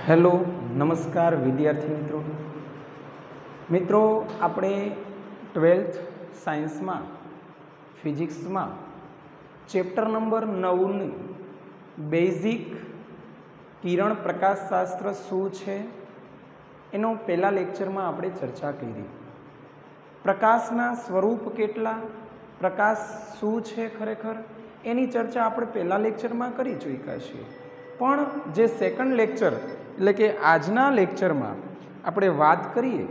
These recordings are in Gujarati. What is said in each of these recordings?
हेलो नमस्कार विद्यार्थी मित्रों આપણે 12th साइंस में फिजिक्स में चैप्टर नंबर 9 नी बेसिक किरण प्रकाशशास्त्र शू है एनो पहला लेक्चर में આપણે चर्चा करी। प्रकाशना स्वरूप केटला, प्रकाश शू है खरेखर एनी चर्चा આપણે पहला लेक्चर में करी चूक्या छीए। पण जे सेकंड लेक्चर એટલે કે આજના લેક્ચરમાં આપણે વાત કરીએ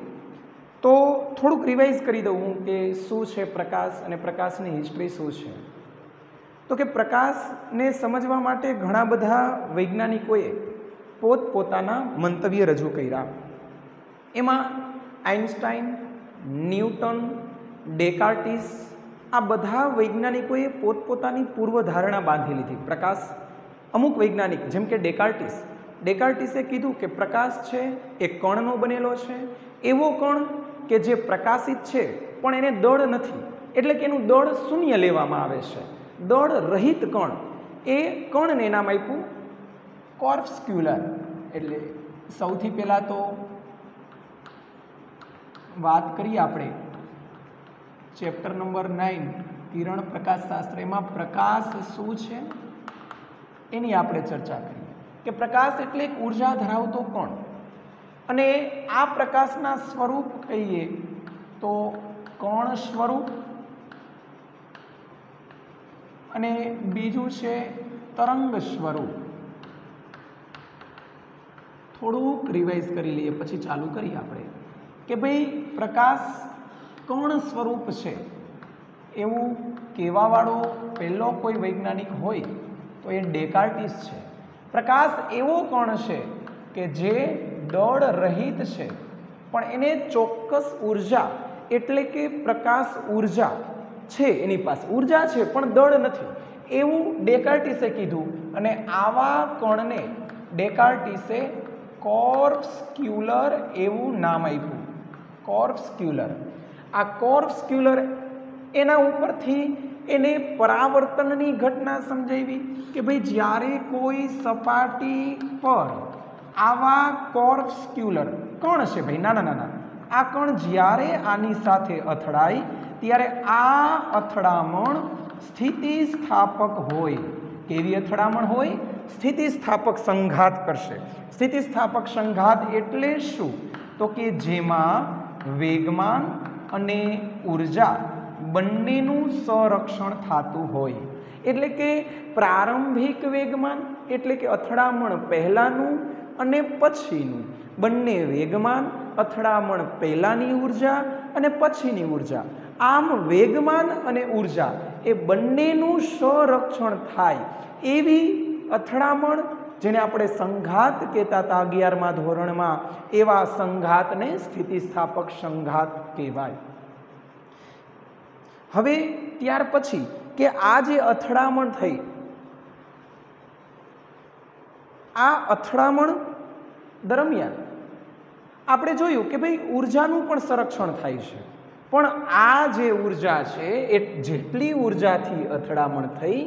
તો થોડુંક રિવાઇઝ કરી દઉં હું કે શું છે પ્રકાશ અને પ્રકાશની હિસ્ટ્રી શું છે। તો કે પ્રકાશને સમજવા માટે ઘણા બધા વૈજ્ઞાનિકોએ પોતપોતાના મંતવ્ય રજૂ કર્યા। એમાં આઇન્સ્ટાઈન, ન્યૂટન, ડેકાર્ટિસ આ બધા વૈજ્ઞાનિકોએ પોતપોતાની પૂર્વધારણા બાંધી લીધી। પ્રકાશ અમુક વૈજ્ઞાનિક જેમ કે ડેકાર્ટિસે कीधु कि प्रकाश है एक कणनो बनेलो है, एवो कण के जे प्रकाशित है पण एने दળ नहीं, एटले कि एनु दળ शून्य लेवामां आवे छे। दળ रहित कण ए कणने नाम आप्युं कॉर्पस्क्युलर। एटले सौथी पहेला तो बात करीए आपणे चैप्टर नंबर 9 किरण प्रकाशशास्त्र एमां प्रकाश शुं छे एनी आपणे चर्चा करीए कि प्रकाश एटले एक ऊर्जा धरावतो कण अने आ प्रकाशना स्वरूप कहीए तो कण स्वरूप अने बीजू छे तरंग स्वरूप। थोड़ुंक रिवाइज करी लीए पछी चालू करीए आपणे कि भाई प्रकाश कण स्वरूप छे एवुं कहेवावाळो पहेलो कोई वैज्ञानिक होय तो ए डेकार्टिस छे। प्रकाश एवो कण है कि जे दળ रहित है पण एने चोक्कस ऊर्जा एटले के प्रकाश ऊर्जा छे, एनी पास ऊर्जा है पण दળ नहीं एवं डेकार्टिसे कीधुं अने आवा कणने डेकार्टिसे कॉर्पस्क्युलर एवं नाम आप्युं। कॉर्पस्क्युलर आ कॉर्पस्क्युलर एना उपरथी एने परावर्तननी घटना समजावी कि भाई ज्यारे कोई सपाटी पर आवा कॉर्पस्क्युलर कण छे भाई नाना नाना आ कण ज्यारे आनी साथे अथड़ाय त्यारे आ अथड़ामण स्थितिस्थापक होय। केवी अथड़ामण होय? स्थितिस्थापक संघात करशे। स्थितिस्थापक संघात एटले शुं तो कि जेमां वेगमान अने ऊर्जा बंनेनुं संरक्षण थातुं होय। एटले के प्रारंभिक वेगमान एटले के अथड़ामण पहेलानुं अने पछीनुं बंने वेगमान अथड़ामण पहेलानी ऊर्जा अने पछीनी ऊर्जा आम वेगमान अने ऊर्जा ए बंनेनुं संरक्षण थाय एवी अथड़ामण जेने आपणे संघात कहेता हता 11मा धोरणमां एवा संघातने स्थितिस्थापक संघात कहेवाय। हवे त्यार पछी के आ जे अथड़ामण थई आ अथड़ामण दरमियान आपणे जोयुं के भाई ऊर्जानुं पण संरक्षण थाय छे पण आ जे ऊर्जा छे ए जेटली ऊर्जाथी अथड़ामण थई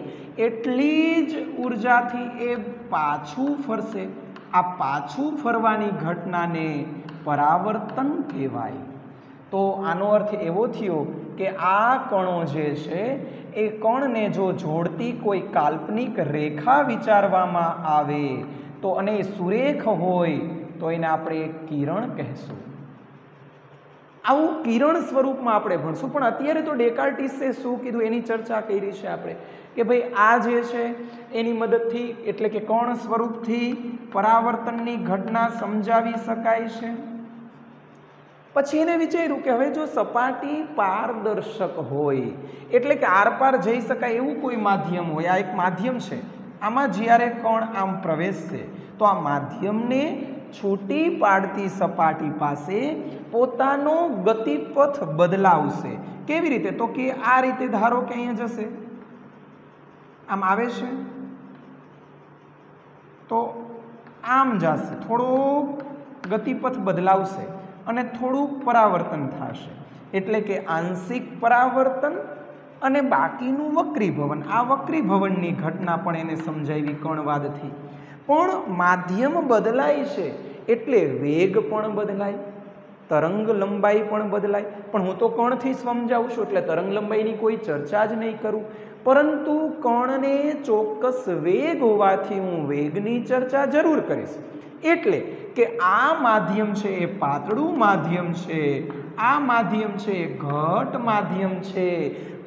एटली ज ऊर्जाथी ए पाछुं फरशे। आ पाछुं फरवानी घटनाने परावर्तन कहेवाय। तो आनो अर्थ एवो थयो कि आ कणो जे छे ए कणने जो जोड़ती कोई काल्पनिक रेखा विचारवामां आवे तो अने सुरेख होय तो एने आपणे किरण कहेशुं। आवुं किरण स्वरूपमां आपणे भणशुं पण अत्यारे तो डेकार्टिसे शुं कीधुं एनी चर्चा करी छे आपणे कि भाई आ जे छे एनी मददथी एटले के कण स्वरूपथी परावर्तननी घटना समजावी शकाय छे। पछी एने विचार्युं कि हवे जो सपाटी पारदर्शक होय एटले के आरपार जई शकाय एवुं कोई माध्यम होय। आ एक माध्यम छे, आमां ज्यारे कण आम प्रवेशशे तो आ माध्यमने छूटी पाडती सपाटी पासे पोतानो गतिपथ बदलावशे। केवी रीते? तो कि आ रीते धारो के अहींया जशे, आम आवे छे तो आम जशे, थोड़ो गतिपथ बदलावशे अने थोड़ुं परावर्तन थशे एटले के आंशिक परावर्तन अने बाकीनुं वक्रीभवन। आ वक्रीभवननी घटना पण एने समजावी कणवादथी। પણ માધ્યમ બદલાય છે એટલે વેગ પણ બદલાય, તરંગ લંબાઈ પણ બદલાય. પણ હું તો કણથી સમજાવું છું એટલે તરંગ લંબાઈની કોઈ ચર્ચા જ નહીં કરું, પરંતુ કણને ચોક્કસ વેગ હોવાથી હું વેગની ચર્ચા જરૂર કરીશ. એટલે કે આ માધ્યમ છે એ પાતળું માધ્યમ છે, આ માધ્યમ છે એ ઘટ માધ્યમ છે.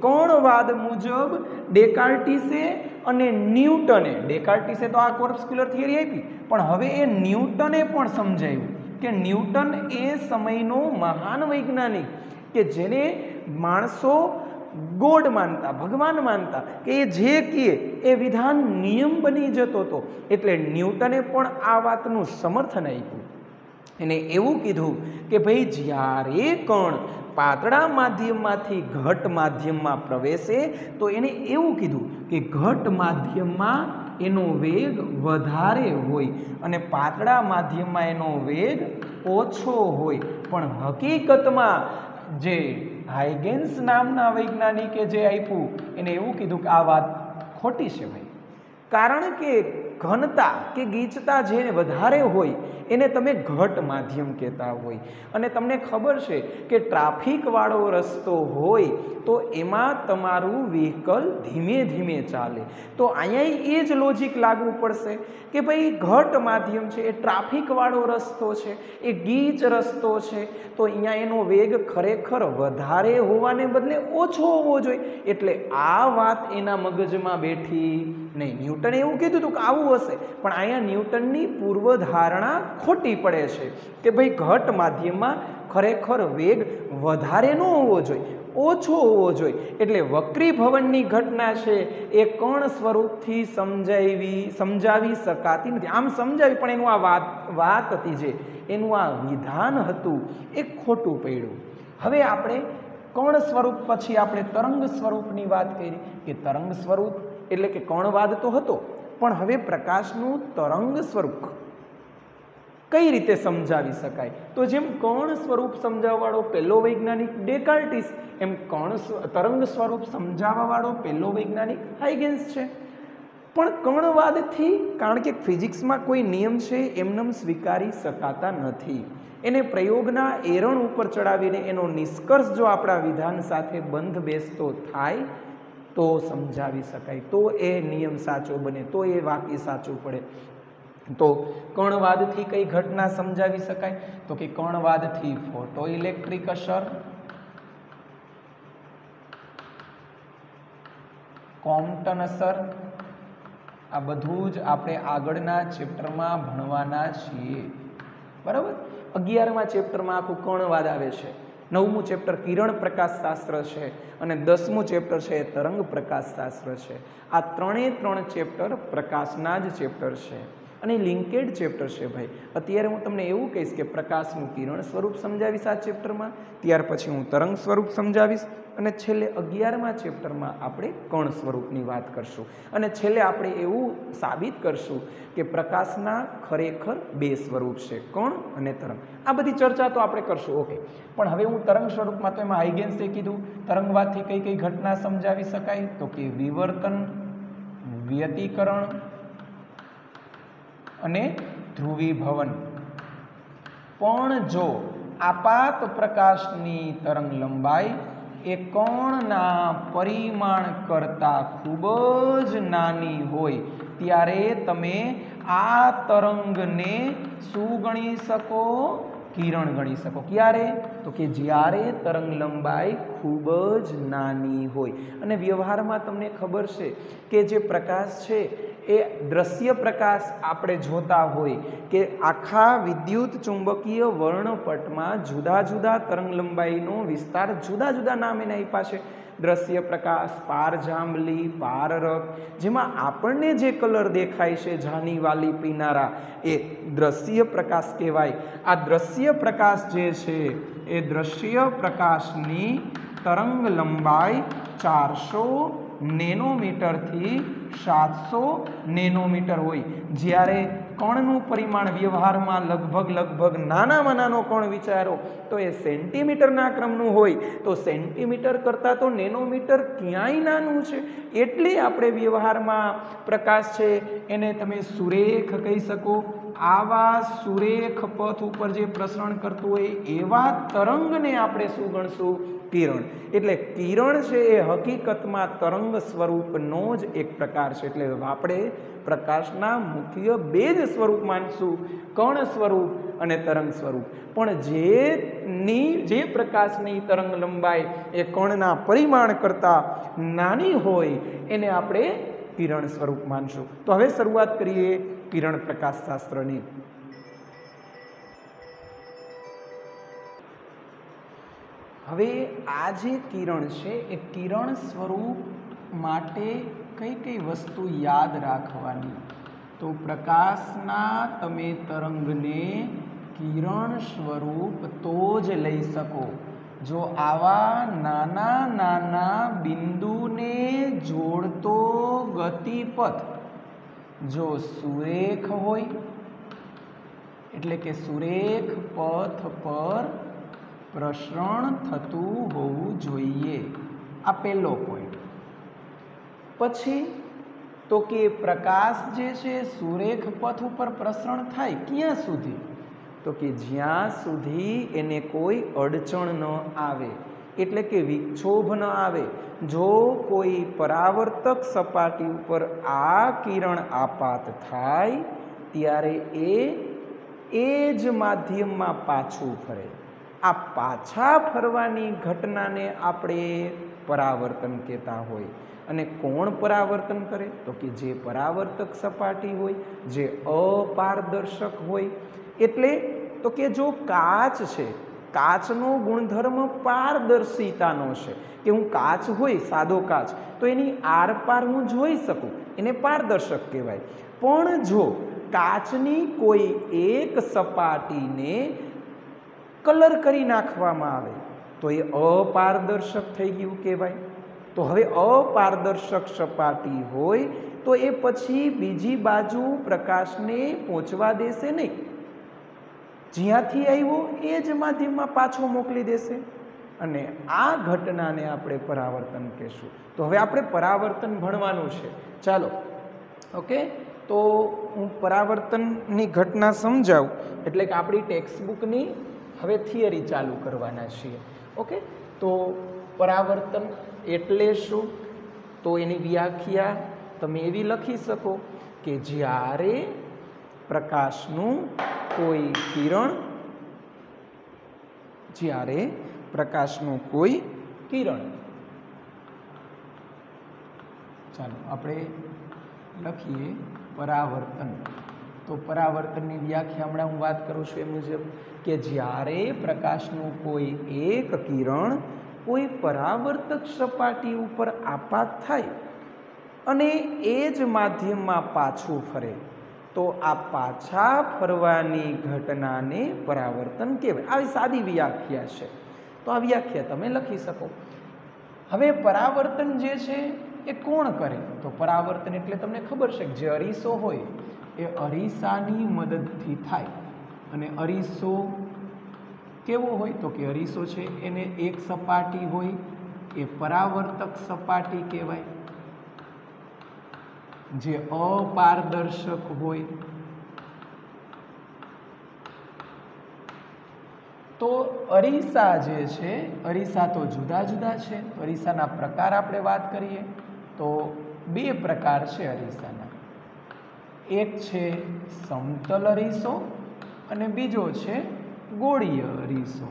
કણવાદ મુજબ ડેકાર્ટીસે અને ન્યૂટને, ડેકાર્ટીસે તો આ કોર્પસ્ક્યુલર થિયરી આપી, પણ હવે એ ન્યૂટને પણ સમજાવ્યું કે ન્યૂટન એ સમયનો મહાન વૈજ્ઞાનિક કે જેને માણસો ગોડ માનતા, ભગવાન માનતા, કે એ જે કહે એ વિધાન નિયમ બની જતો હતો. એટલે ન્યૂટને પણ આ વાતનું સમર્થન આપ્યું. એને એવું કીધું કે ભાઈ જ્યારે કણ પાતળા માધ્યમમાંથી ઘટ માધ્યમમાં પ્રવેશે તો એને એવું કીધું કે ઘટ માધ્યમમાં એનો વેગ વધારે હોય અને પાતળા માધ્યમમાં એનો વેગ ઓછો હોય. પણ હકીકતમાં જે હાઇગેન્સ નામના વૈજ્ઞાનિકે જે આપ્યું એને એવું કીધું કે આ વાત ખોટી છે ભાઈ, કારણ કે ઘનતા કે ગીચતા જે વધારે હોય એને તમે ઘટ માધ્યમ કહેતા હોય. અને તમને ખબર છે કે ટ્રાફિકવાળો રસ્તો હોય તો એમાં તમારું વ્હીકલ ધીમે ધીમે ચાલે, તો અહીંયા એ જ લોજિક લાગવું પડશે કે ભાઈ ઘટ માધ્યમ છે એ ટ્રાફિકવાળો રસ્તો છે, એ ગીચ રસ્તો છે, તો અહીંયા એનો વેગ ખરેખર વધારે હોવાને બદલે ઓછો હોવો જોઈએ. એટલે આ વાત એના મગજમાં બેઠી નહીં. ન્યૂટને એવું કીધું હતું કે આવું હશે, પણ અહીંયા ન્યૂટનની પૂર્વધારણા ખોટી પડે છે કે ભાઈ ઘટ માધ્યમમાં ખરેખર વેગ વધારે ન હોવો જોઈએ, ઓછો હોવો જોઈએ. એટલે વક્રીભવનની ઘટના છે એ કણ સ્વરૂપથી સમજાવી શકાતી નથી. આમ સમજાવી પણ એનું આ વાત હતી, જે એનું આ વિધાન હતું એ ખોટું પડ્યું. હવે આપણે કણ સ્વરૂપ પછી આપણે તરંગ સ્વરૂપની વાત કરી કે તરંગ સ્વરૂપ એટલે કે કણવાદ તો હતો, પણ હવે પ્રકાશનું તરંગ સ્વરૂપ કઈ રીતે સમજાવી શકાય? તો જેમ કણ સ્વરૂપ સમજાવવાવાળો પહેલો વૈજ્ઞાનિક ડેકાર્ટીસ, એમ તરંગ સ્વરૂપ સમજાવવાવાળો પહેલો વૈજ્ઞાનિક હાઇગેન્સ છે. પણ કણવાદથી, કારણ કે ફિઝિક્સમાં કોઈ નિયમ છે એમનેમ સ્વીકારી શકાતા નથી, એને પ્રયોગના એરણ ઉપર ચડાવીને એનો નિષ્કર્ષ જો આપણા વિધાન સાથે બંધ બેસતો થાય તો સમજાવી શકાય, તો એ નિયમ સાચો બને, તો એ વાક્ય સાચું પડે. તો કણવાદથી કઈ ઘટના સમજાવી શકાય? તો કે કણવાદથી ફોટો ઇલેક્ટ્રિક અસર, કોમ્પટન અસર, આ બધું જ આપણે આગળના ચેપ્ટરમાં ભણવાના છીએ. બરાબર? 11મા ચેપ્ટરમાં આખું કણવાદ આવે છે, 9મું ચેપ્ટર કિરણ પ્રકાશશાસ્ત્ર છે અને 10મું ચેપ્ટર છે એ તરંગ પ્રકાશશાસ્ત્ર છે. આ ત્રણે ચેપ્ટર પ્રકાશના જ ચેપ્ટર છે અને લિંકેડ ચેપ્ટર છે ભાઈ. અત્યારે હું તમને એવું કહીશ કે પ્રકાશનું કિરણ સ્વરૂપ સમજાવીશ આ ચેપ્ટરમાં, ત્યાર પછી હું તરંગ સ્વરૂપ સમજાવીશ અને છેલ્લે 11મા ચેપ્ટરમાં આપણે કણ સ્વરૂપની વાત કરશું અને છેલ્લે આપણે એવું સાબિત કરશું કે પ્રકાશના ખરેખર બે સ્વરૂપ છે, કણ અને તરંગ. આ બધી ચર્ચા તો આપણે કરશું, ઓકે. પણ હવે હું તરંગ સ્વરૂપમાં, તો એમાં હાઇગેન્સે કીધું તરંગવાદથી કઈ કઈ ઘટના સમજાવી શકાય? તો કે વિવર્તન, વ્યતિકરણ અને ધ્રુવીભવન. પણ જો આપાત પ્રકાશની તરંગ લંબાઈ એ કણના પરિમાણ કરતાં ખૂબ જ નાની હોય ત્યારે તમે આ તરંગને શું ગણી શકો? કિરણ ગણી શકો. ક્યારે? તો કે જ્યારે તરંગ લંબાઈ ખૂબ જ નાની હોય. અને વ્યવહારમાં તમને ખબર છે કે જે પ્રકાશ છે એ દ્રશ્ય પ્રકાશ આપણે જોતા હોય કે આખા વિદ્યુત ચુંબકીય વર્ણપટમાં જુદા જુદા તરંગ લંબાઈનો વિસ્તાર, જુદા જુદા નામ એને આપ્યા છે. દ્રશ્ય પ્રકાશ, પારજાંબલી, પારરક, જેમાં આપણને જે કલર દેખાય છે જાનીવાલી, પીનારા, એ દ્રશ્ય પ્રકાશ કહેવાય. આ દ્રશ્ય પ્રકાશ જે છે એ દ્રશ્ય પ્રકાશની તરંગ લંબાઈ 400 નેનોમીટરથી 700 નેનોમીટર હોય. જ્યારે કણનું પરિમાણ વ્યવહારમાં લગભગ નાનામાં નાનો કણ વિચારો તો એ સેન્ટીમીટરના ક્રમનું હોય તો સેન્ટીમીટર કરતાં તો નેનોમીટર ક્યાંય નાનું છે. એટલે આપણે વ્યવહારમાં પ્રકાશ છે એને તમે સુરેખ કહી શકો. આવા સુરેખ પથ ઉપર જે પ્રસરણ કરતું હોય એવા તરંગને આપણે શું ગણશું? કિરણ. એટલે કિરણ છે એ હકીકતમાં તરંગ સ્વરૂપનો જ એક પ્રકાર છે. એટલે આપણે પ્રકાશના મુખ્ય બે જ સ્વરૂપ માનશું, કણ સ્વરૂપ અને તરંગ સ્વરૂપ. પણ જે પ્રકાશની તરંગ લંબાઈ એ કણના પરિમાણ કરતાં નાની હોય એને આપણે કિરણ સ્વરૂપ માનશું. તો હવે શરૂઆત કરીએ કિરણ પ્રકાશશાસ્ત્રની. હવે આ જે કિરણ છે એ કિરણ સ્વરૂપ માટે કઈ કઈ વસ્તુ યાદ રાખવાની? તો પ્રકાશના તમે તરંગને કિરણ સ્વરૂપ તો જ લઈ શકો જો આવા નાના નાના બિંદુને જોડતો ગતિપથ જો સુરેખ હોય, એટલે કે સુરેખ પથ પર પ્રસરણ થતું હોવું જોઈએ. આ પહેલો પોઈન્ટ. પછી તો કે પ્રકાશ જે છે સુરેખ પથ ઉપર પ્રસરણ થાય ક્યાં સુધી? તો કે જ્યાં સુધી એને કોઈ અડચણ ન આવે, એટલે કે વિક્ષોભ ન આવે. જો કોઈ પરાવર્તક સપાટી ઉપર આ કિરણ આપાત થાય ત્યારે એ જ માધ્યમમાં પાછું ફરે. આ પાછા ફરવાની ઘટનાને આપણે પરાવર્તન કહેતા હોય. અને કોણ પરાવર્તન કરે? તો કે જે પરાવર્તક સપાટી હોય, જે અપારદર્શક હોય. એટલે તો કે જો કાચ છે, કાચનો ગુણધર્મ પારદર્શિતાનો છે કે હું કાચ હોય, સાદો કાચ, તો એની આરપાર હું જોઈ શકું, એને પારદર્શક કહેવાય. પણ જો કાચની કોઈ એક સપાટીને કલર કરી નાખવામાં આવે તો એ અપારદર્શક થઈ ગયું કહેવાય. તો હવે અપારદર્શક સપાટી હોય તો એ પછી બીજી બાજુ પ્રકાશને પહોંચવા દેશે નહીં. જ્યાંથી આવ્યો એ જ માધ્યમમાં પાછો મોકલી દેશે. અને આ ઘટનાને આપણે પરાવર્તન કહેશું. તો હવે આપણે પરાવર્તન ભણવાનું છે. ચાલો, ઓકે. તો હું પરાવર્તનની ઘટના સમજાવું, એટલે કે આપણી ટેક્સ્ટબુકની હવે થિયરી ચાલુ કરવાના છીએ. ઓકે. તો પરાવર્તન એટલે શું? તો એની વ્યાખ્યા તમે એવી લખી શકો કે જ્યારે પ્રકાશનું કોઈ કિરણ, જ્યારે પ્રકાશનું કોઈ કિરણ, ચાલો આપણે લખીએ પરાવર્તન. તો પરાવર્તનની વ્યાખ્યા હમણાં હું વાત કરું છું એ મુજબ કે જ્યારે પ્રકાશનું કોઈ એક કિરણ કોઈ પરાવર્તક સપાટી ઉપર આપાત થાય અને એ જ માધ્યમમાં પાછું ફરે તો આ પાછા ફરવાની ઘટનાને પરાવર્તન કહેવાય. આવી સાદી વ્યાખ્યા છે. તો આ વ્યાખ્યા તમે લખી શકો. હવે પરાવર્તન જે છે એ કોણ કરે? તો પરાવર્તન એટલે તમને ખબર છે કે જે અરીસો હોય એ અરીસાની મદદથી થાય. અને અરીસો કેવો હોય? તો કે અરીસો છે એને એક સપાટી હોય એ પરાવર્તક સપાટી કહેવાય. જે અપારદર્શક હોય તો અરીસા જે છે, અરીસા તો જુદા જુદા છે. અરીસાના પ્રકાર આપણે વાત કરીએ તો બે પ્રકાર છે અરીસાના. એક છે સમતલ અરીસો અને બીજો છે ગોળીય અરીસો.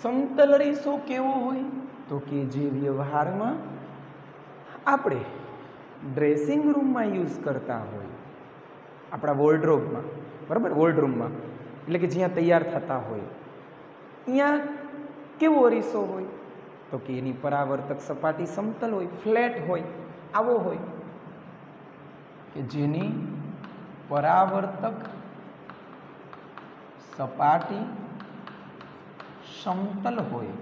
સમતલ અરીસો કેવો હોય? તો કે જે વ્યવહારમાં આપણે ડ્રેસિંગ રૂમમાં યુઝ કરતા હોય, આપણા વોર્ડરોબમાં, બરાબર, વોર્ડરૂમમાં, એટલે કે જ્યાં તૈયાર થતા હોય ત્યાં કેવો અરીસો હોય? તો કે એની પરાવર્તક સપાટી સમતલ હોય, ફ્લેટ હોય, આવો હોય કે જેની પરાવર્તક સપાટી સમતલ હોય.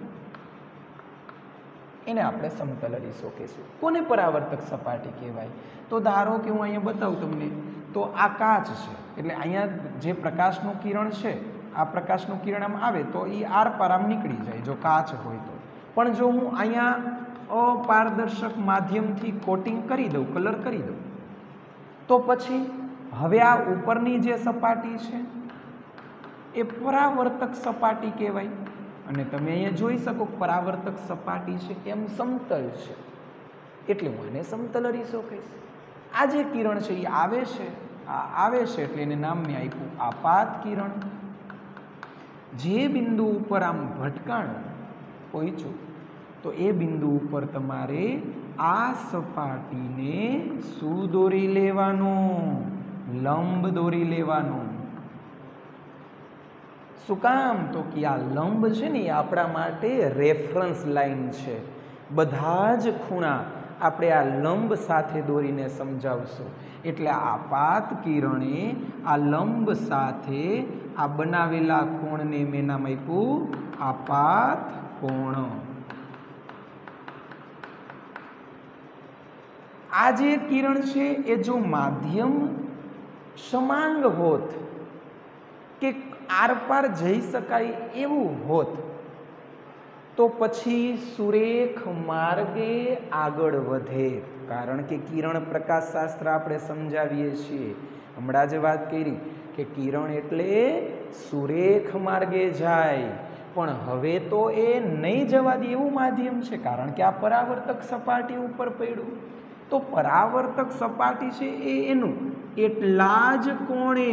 એને આપણે સમતલ અરીસો કહીશું. કોને પરાવર્તક સપાટી કહેવાય? તો ધારો કે હું અહીંયા બતાવું તમને, તો આ કાચ છે, એટલે અહીંયા જે પ્રકાશનું કિરણ છે, આ પ્રકાશનું કિરણ આમ આવે તો એ આરપાર આમ નીકળી જાય જો કાચ હોય તો. પણ જો હું અહીંયા અપારદર્શક માધ્યમથી કોટિંગ કરી દઉં, કલર કરી દઉં, તો પછી હવે આ ઉપરની જે સપાટી છે એ પરાવર્તક સપાટી કહેવાય. અને તમે અહીંયા જોઈ શકો પરાવર્તક સપાટી છે એમ સમતલ છે, એટલે હું આને સમતલ અરીસો કહીશ. આ જે કિરણ છે એ આવે છે, આ આવે છે એટલે એને નામ મેં આપ્યું આપાત કિરણ. જે બિંદુ ઉપર આમ ભટકાણું પહોંચ્યું તો એ બિંદુ ઉપર તમારે આ સપાટીને શું દોરી લેવાનું? લંબ દોરી લેવાનું. શું કામ? તો કે આ લંબ છે ને એ આપણા માટે રેફરન્સ લાઈન છે. બધા જ ખૂણા આપણે આ લંબ સાથે દોરીને સમજાવશું. એટલે આપાત કિરણે આ લંબ સાથે આ બનાવેલા કોણને મેં નામ આપ્યું આપાત કોણ. આ જે કિરણ છે એ જો માધ્યમ સમાંગ હોત કે આરપાર જઈ શકાય એવું હોત તો પછી સુરેખ માર્ગે આગળ વધે. કારણ કે કિરણ પ્રકાશ શાસ્ત્ર આપણે સમજાવીએ છીએ, હમણાં જ વાત કરી કે કિરણ એટલે સુરેખ માર્ગે જાય. પણ હવે તો એ નહીં જવા દે એવું માધ્યમ છે, કારણ કે આ પરાવર્તક સપાટી ઉપર પડ્યું. તો પરાવર્તક સપાટી છે એ એનું એટલા જ કોણે,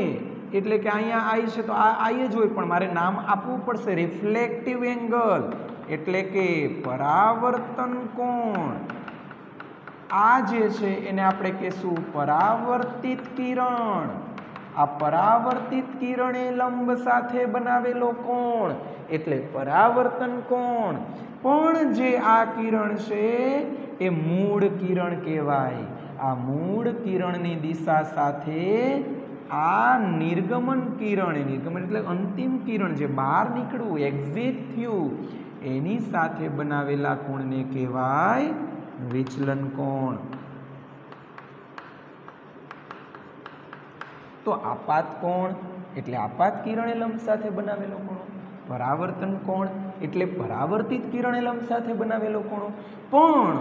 એટલે કે અહીંયા આઈ છે તો આ આઈ જ હોય, પણ મારે નામ આપવું પડશે રિફ્લેક્ટિવ એંગલ, એટલે કે પરાવર્તન કોણ. આ જે છે એને આપણે કહીશું પરાવર્તિત કિરણ. આ પરાવર્તિત કિરણ એ લંબ સાથે બનાવેલો કોણ એટલે પરાવર્તન કોણ. પણ જે આ કિરણ છે એ મૂળ કિરણ કહેવાય. આ મૂળ કિરણની દિશા સાથે આ નિર્ગમન કિરણ, નિર્ગમન એટલે અંતિમ કિરણ જે બહાર નીકળવું, એક્ઝિટ થયું, એની સાથે બનાવેલા કોણને કહેવાય વિચલન કોણ. તો આપાત કોણ એટલે આપાત કિરણ એ લંબ સાથે બનાવેલો કોણ. પરાવર્તન કોણ એટલે પરાવર્તિત કિરણ એ લંબ સાથે બનાવેલો કોણ. પણ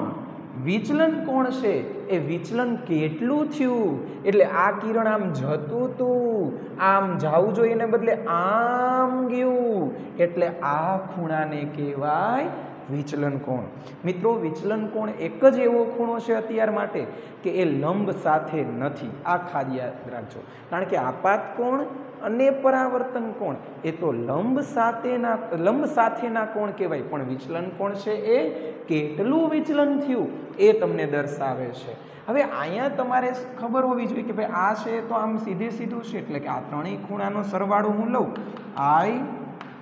વિચલન કોણ છે એ વિચલન કેટલું થયું એટલે આ કિરણ આમ જતું હતું, આમ જવું જોઈએ એને બદલે આમ ગયું, એટલે આ ખૂણાને કહેવાય વિચલન કોણ. મિત્રો વિચલન કોણ એક જ એવો ખૂણો છે અત્યાર માટે કે એ લંબ સાથે નથી. આ ખાસ યાદ રાખજો, કારણ કે આપાત કોણ અને પરાવર્તન કોણ એ તો લંબ સાથેના કોણ કહેવાય, પણ વિચલન કોણ છે એ કેટલું વિચલન થયું એ તમને દર્શાવે છે. હવે અહીંયા તમારે ખબર હોવી જોઈએ કે ભાઈ આ છે તો આમ સીધે સીધું છે, એટલે કે આ ત્રણેય ખૂણાનો સરવાળો હું લઉં I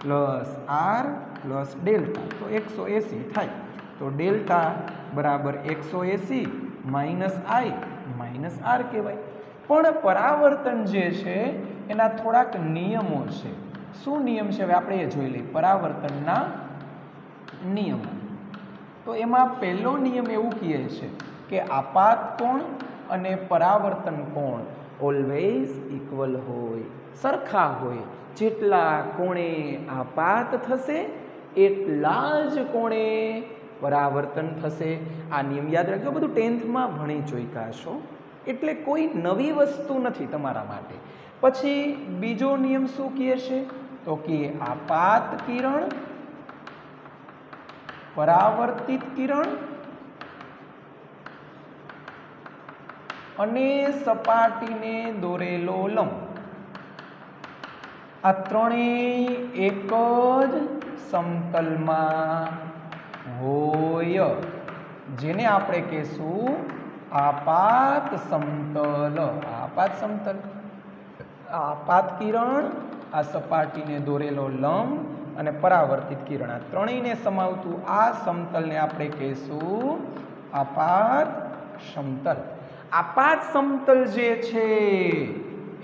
plus R plus delta તો 180 થાય. તો ડેલ્ટા બરાબર 180 માઇનસ I માઇનસ R કહેવાય. પણ પરાવર્તન જે છે એના થોડાક નિયમો છે. શું નિયમ છે હવે આપણે એ જોઈ લઈએ. પરાવર્તનના નિયમો, તો એમાં પહેલો નિયમ એવું કહે છે કે આપાત કોણ અને પરાવર્તન કોણ ઓલવેઝ ઇક્વલ હોય, સરખા હોય. જેટલા કોણે આપાત થશે એટલા જ કોણે પરાવર્તન થશે. આ નિયમ યાદ રાખજો, બધું 10th માં ભણી ચૂક્યા છો, એટલે કોઈ નવી વસ્તુ નથી તમારા માટે. પછી બીજો નિયમ શું કહે છે તો કે આપાત કિરણ, પરાવર્તિત કિરણ અને સપાટીને દોરેલો લંબ આ ત્રણેય એક જ સમતલમાં હોય, જેને આપણે કહીશું આપાત સમતલ. આપાત સમતલ, આપાત કિરણ, આ સપાટીને દોરેલો લંબ અને પરાવર્તિત કિરણ, આ ત્રણેયને સમાવતું આ સમતલને આપણે કહીશું આપાત સમતલ. આપાત સમતલ જે છે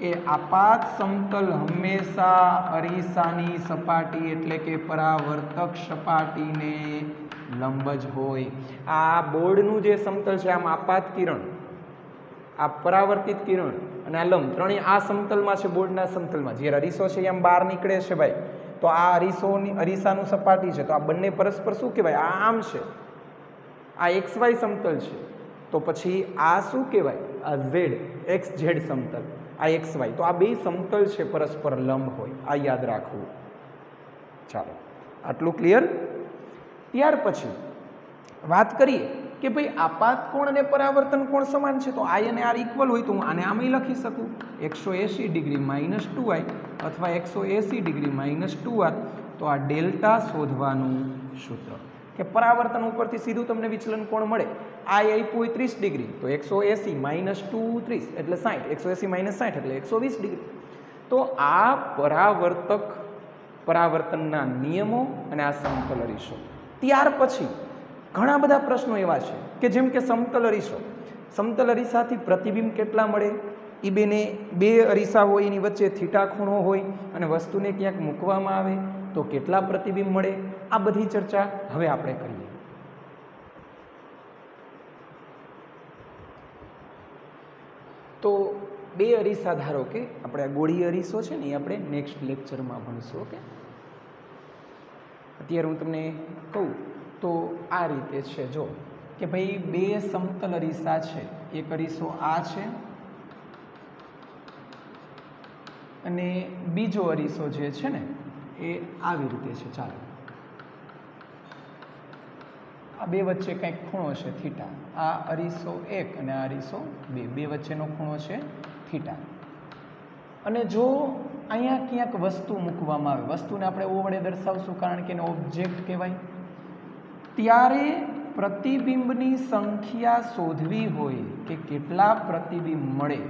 એ આપાત સમતલ હંમેશા અરીસાની સપાટી એટલે કે પરાવર્તક સપાટીને લંબ જ હોય. આ બોર્ડનું જે સમતલ છે, આમ આપાત કિરણ, આ પરાવર્તિત કિરણ અને આ લંબ ત્રણેય આ સમતલમાં છે, બોર્ડના સમતલમાં. જે અરીસો છે એ આમ બહાર નીકળે છે ભાઈ, તો આ અરીસાનું સપાટી છે, તો આ બંને પરસ્પર શું કહેવાય? આ આમ છે, આ XY સમતલ છે, તો પછી આ શું કહેવાય? આ XZ સમતલ, આ XY. તો આ બે સમતલ છે, પરસ્પર લંબ હોય, આ યાદ રાખવું. ચાલો, આટલું ક્લિયર. ત્યાર પછી વાત કરીએ કે ભાઈ આપાત કોણ અને પરાવર્તન કોણ સમાન છે, તો I અને R ઇક્વલ હોય તો હું આને આમે લખી શકું 180 ડિગ્રી -2I અથવા 180 ડિગ્રી -2R. તો આ ડેલ્ટા શોધવાનું સૂત્ર કે પરાવર્તન ઉપરથી સીધું તમને વિચલન કોણ મળે. I આપ્યું હોય 30 ડિગ્રી, તો 180 - 2 30 એટલે 60, 180 - 60 એટલે 120 ડિગ્રી. તો આ પરાવર્તનના નિયમો અને આ સમતલ અરીસો. ત્યાર પછી ઘણા બધા પ્રશ્નો એવા છે કે જેમ કે સમતલ અરીસો, સમતલ અરીસાથી પ્રતિબિંબ કેટલા મળે, એ બે અરીસા હોય એની વચ્ચે થીટા ખૂણો હોય અને વસ્તુને ક્યાંક મૂકવામાં આવે તો કેટલા પ્રતિબિંબ મળે, આ બધી ચર્ચા હવે આપણે કરીએ. તો બે અરીસા ધારો કે આપણે આ ગોળી અરીસો છે ને એ આપણે નેક્સ્ટ લેક્ચરમાં ભણીશું. ઓકે, અત્યારે હું તમને કહું તો આ રીતે છે, જો કે ભાઈ બે સમતલ અરીસા છે, એક અરીસો આ છે અને બીજો અરીસો જે છે ને એ આવી રીતે છે. ચાલો, આ બે વચ્ચે કંઈક ખૂણો છે થીટા, આ અરીસો 1 અને આ અરીસો 2, બે વચ્ચેનો ખૂણો છે થીટા. અને જો અહીંયા ક્યાંક વસ્તુ મૂકવામાં આવે, વસ્તુને આપણે ઓ વડે દર્શાવશું કારણ કે એને ઓબ્જેક્ટ કહેવાય, ત્યારે પ્રતિબિંબની સંખ્યા શોધવી હોય કે કેટલા પ્રતિબિંબ મળે,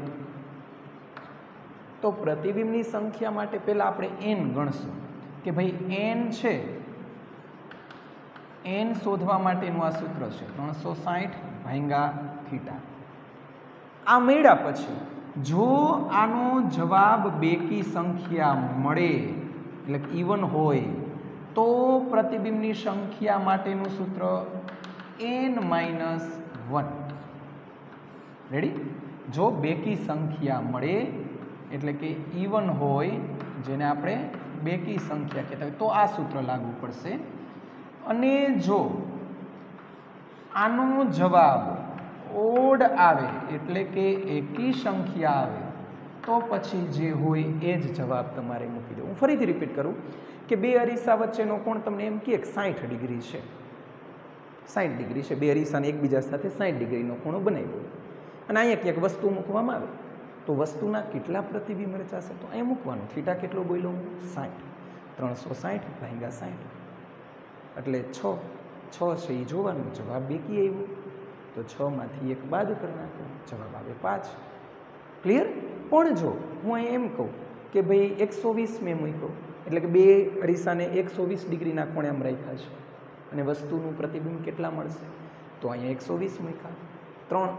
તો પ્રતિબિંબની સંખ્યા માટે પહેલાં આપણે n ગણશું કે ભાઈ n છે, n શોધવા માટેનું આ સૂત્ર છે 360/θ. આ મળ્યા પછી જો આનો જવાબ બેકી સંખ્યા મળે એટલે ઇવન હોય તો પ્રતિબિંબની સંખ્યા માટેનું સૂત્ર n-1. રેડી? જો બેકી સંખ્યા મળે એટલે કે ઇવન હોય, જેને આપણે બેકી સંખ્યા કહેતા હોય, તો આ સૂત્ર લાગુ પડશે. અને જો આનો જવાબ ઓડ આવે એટલે કે એકી સંખ્યા આવે તો પછી જે હોય એ જ જવાબ તમારે મૂકી દો. હું ફરીથી રિપીટ કરું કે બે અરીસા વચ્ચેનો કોણ તમને એમ કહે 60 ડિગ્રી છે, 60 ડિગ્રી છે, બે અરીસાને એકબીજા સાથે 60 ડિગ્રીનો ખૂણો બનાવ્યો અને અહીંયા ક્યાંક વસ્તુ મૂકવામાં આવે તો વસ્તુના કેટલા પ્રતિબિંબ રચાશે, તો અહીંયા મૂકવાનું. થીટા કેટલો બોલ્યો હું? 60, 360/60 એટલે 6 છે એ જોવાનું, જવાબ બેકી આવ્યો તો 6 માંથી 1 બાદ કરી નાખો, જવાબ આવે 5. ક્લિયર? પણ જો હું અહીં એમ કહું કે ભાઈ 120 મેં મૂક્યો એટલે કે બે અરીસાને 120 ડિગ્રીના ખૂણે આમ રાખ્યા છે અને વસ્તુનું પ્રતિબિંબ કેટલા મળશે, તો અહીંયા 120 મૂક્યા, 3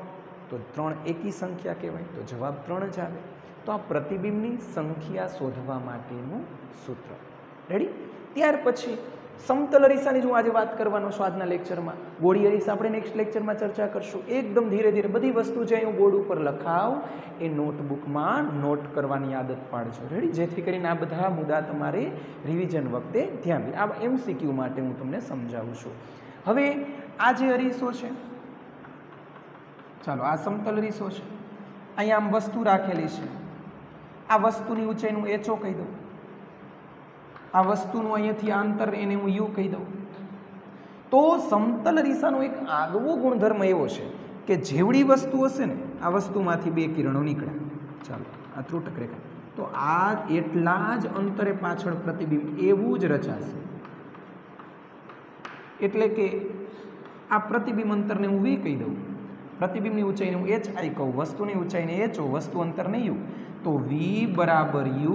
તો 3 એકી સંખ્યા કહેવાય તો જવાબ 3 જ આવે. તો આ પ્રતિબિંબની સંખ્યા શોધવા માટેનું સૂત્ર. રેડી? ત્યાર પછી સમતલ અરીસાની હું આજે વાત કરવાનો છું આજના લેક્ચરમાં. ગોળી અરીસા આપણે નેક્સ્ટ લેક્ચરમાં ચર્ચા કરશું. એકદમ ધીરે ધીરે બધી વસ્તુ જે હું બોર્ડ ઉપર લખાવ એ નોટબુકમાં નોટ કરવાની આદત પાડજો. રેડી? જેથી કરીને આ બધા મુદ્દા તમારે રિવિઝન વખતે ધ્યાન દે. આ MCQ માટે હું તમને સમજાવું છું. હવે આ જે અરીસો છે, ચાલો આ સમતલ અરીસો છે, અહીંયા આમ વસ્તુ રાખેલી છે, આ વસ્તુની ઊંચાઈને હું HO કહી દઉં, આ વસ્તુનું અહીંયાથી અંતર એને હું U કહી દઉં. તો સમતલ અરીસાનો એક આગવો ગુણધર્મ એવો છે કે જેવડી વસ્તુ હશે ને આ વસ્તુમાંથી બે કિરણો નીકળ્યા, ચાલો આ ત્રુટક રેખા, તો આ એટલા જ અંતરે પાછળ પ્રતિબિંબ એવું જ રચાશે. એટલે કે આ પ્રતિબિંબ અંતરને હું V કહી દઉં, પ્રતિબિંબની ઊંચાઈને હું HI કહું, વસ્તુની ઊંચાઈને HO, વસ્તુ અંતરને U, તો V બરાબર U,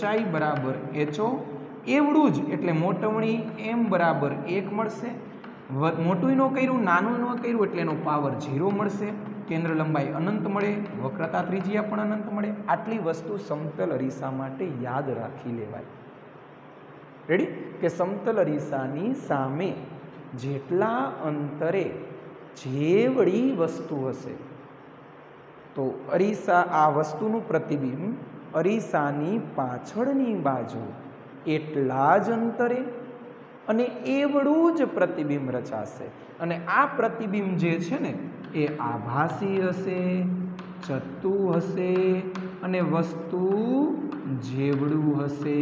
HI બરાબર HO, એવડું જ એટલે મોટવણી M બરાબર 1 મળશે. મોટું ન કર્યું, નાનું ન કર્યું એટલે એનો પાવર 0 મળશે. કેન્દ્ર લંબાઈ અનંત મળે, વક્રતા ત્રિજ્યા પણ અનંત મળે. આટલી વસ્તુ સમતલ અરીસા માટે યાદ રાખી લેવાય. રેડી? કે સમતલ અરીસાની સામે જેટલા અંતરે જેવડી વસ્તુ હશે, તો અરીસા આ વસ્તુનું પ્રતિબિંબ અરીસાની પાછળની બાજુ એટલા જ અંતરે અને એવડું જ પ્રતિબિંબ રચાશે. અને આ પ્રતિબિંબ જે છે ને એ આભાસી હશે, ચત્તુ હશે અને વસ્તુ જેવડું હશે.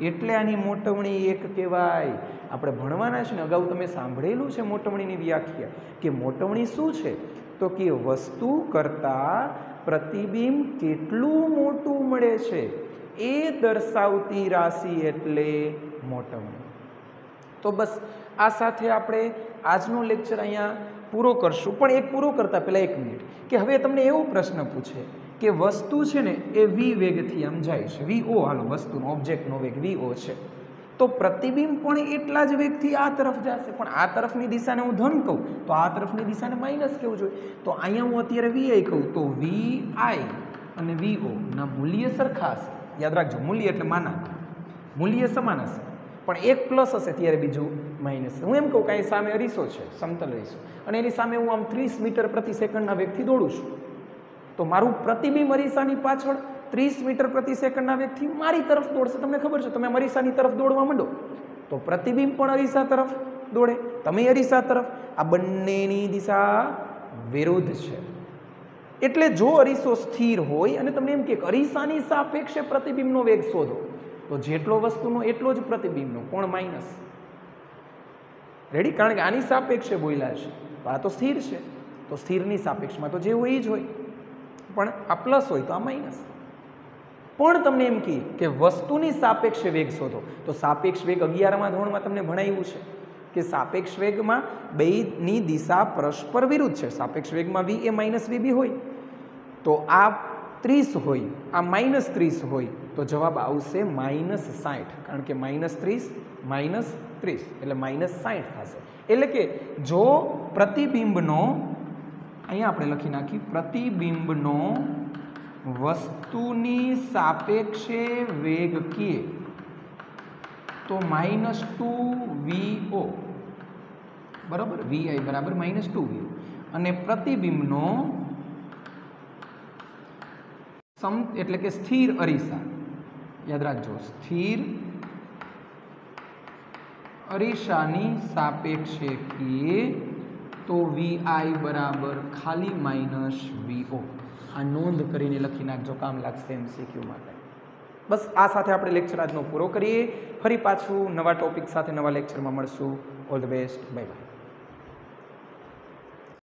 એટલે આની મોટવણી એક કહેવાય. આપણે ભણવાના છે ને, અગાઉ તમે સાંભળેલું છે મોટવણીની વ્યાખ્યા, કે મોટવણી શું છે? તો કે વસ્તુ કરતાં પ્રતિબિંબ કેટલું મોટું મળે છે એ દર્શાવતી રાશિ એટલે મોટવણી. તો બસ આ સાથે આપણે આજનો લેક્ચર અહીંયા પૂરો કરશું. પણ એક પૂરો કરતાં પહેલાં 1 મિનિટ, કે હવે તમને એવો પ્રશ્ન પૂછે કે વસ્તુ છે ને એ v વેગથી આમ જાય છે, vo, હાલો વસ્તુનો ઓબ્જેક્ટનો વેગ vo છે, તો પ્રતિબિંબ પણ એટલા જ વેગથી આ તરફ જશે. પણ આ તરફની દિશાને હું ધન કહું તો આ તરફની દિશાને માઇનસ કહેવું જોઈએ. તો અહીંયા હું અત્યારે vi કહું તો vi અને vo ના મૂલ્ય સરખા હશે. યાદ રાખજો, મૂલ્ય એટલે માનાંક, મૂલ્ય સમાન હશે, પણ એક પ્લસ હશે ત્યારે બીજું માઇનસ. હું એમ કહું કે અહીં સામે અરીસો છે, સમતલ અરીસો, અને એની સામે હું આમ 30 મીટર પ્રતિ સેકન્ડના વેગથી દોડું છું, તો મારું પ્રતિબિંબ અરીસાની પાછળ 30 મીટર પ્રતિ સેકન્ડના વેગથી મારી તરફ દોડશે. તમને ખબર છે, તમે અરીસાની તરફ દોડવા માંડો તો પ્રતિબિંબ પણ અરીસા તરફ દોડે, તમે અરીસા તરફ. આ બંનેની દિશા વિરુદ્ધ છે. એટલે જો અરીસો સ્થિર હોય અને તમને એમ કે અરીસાની સાપેક્ષે પ્રતિબિંબનો વેગ શોધો, તો જેટલો વસ્તુનો એટલો જ પ્રતિબિંબનો, કોણ માઇનસ. રેડી? કારણ કે આની સાપેક્ષે બોલ્યા છે, તો આ તો સ્થિર છે, તો સ્થિરની સાપેક્ષમાં તો જે હોય એ જ હોય, પણ આ પ્લસ હોય તો આ માઇનસ. પણ તમને એમ કે વસ્તુની સાપેક્ષે વેગ શોધો, તો સાપેક્ષ વેગ 11મા ધોરણમાં તમને ભણાવ્યું છે કે સાપેક્ષ વેગમાં બેની દિશા પરસ્પર વિરુદ્ધ છે. સાપેક્ષ વેગમાં v એ -vb હોય, તો આ 30 હોય, આ -30 હોય, તો જવાબ આવશે -60. કારણ કે -30 -30 એટલે -60 થશે. એટલે કે જો પ્રતિબિંબનો, અહીંયા આપણે લખી નાખી, પ્રતિબિંબનો વસ્તુની સાપેક્ષે વેગ કે તો -2vo, બરાબર, vi બરાબર -2vo, અને પ્રતિબિંબનો એટલે કે સ્થિર અરીસા, યાદ રાખજો, સ્થિર અરીસાની સાપેક્ષે કે તો vi બરાબર ખાલી -vo. આ નોંધ કરીને લખી નાખજો, કામ લાગશે MCQ માટે. બસ આ સાથે આપણે લેક્ચર આજનો પૂરો કરીએ. ફરી પાછું નવા ટોપિક સાથે નવા લેક્ચરમાં મળશું. All the best, bye bye.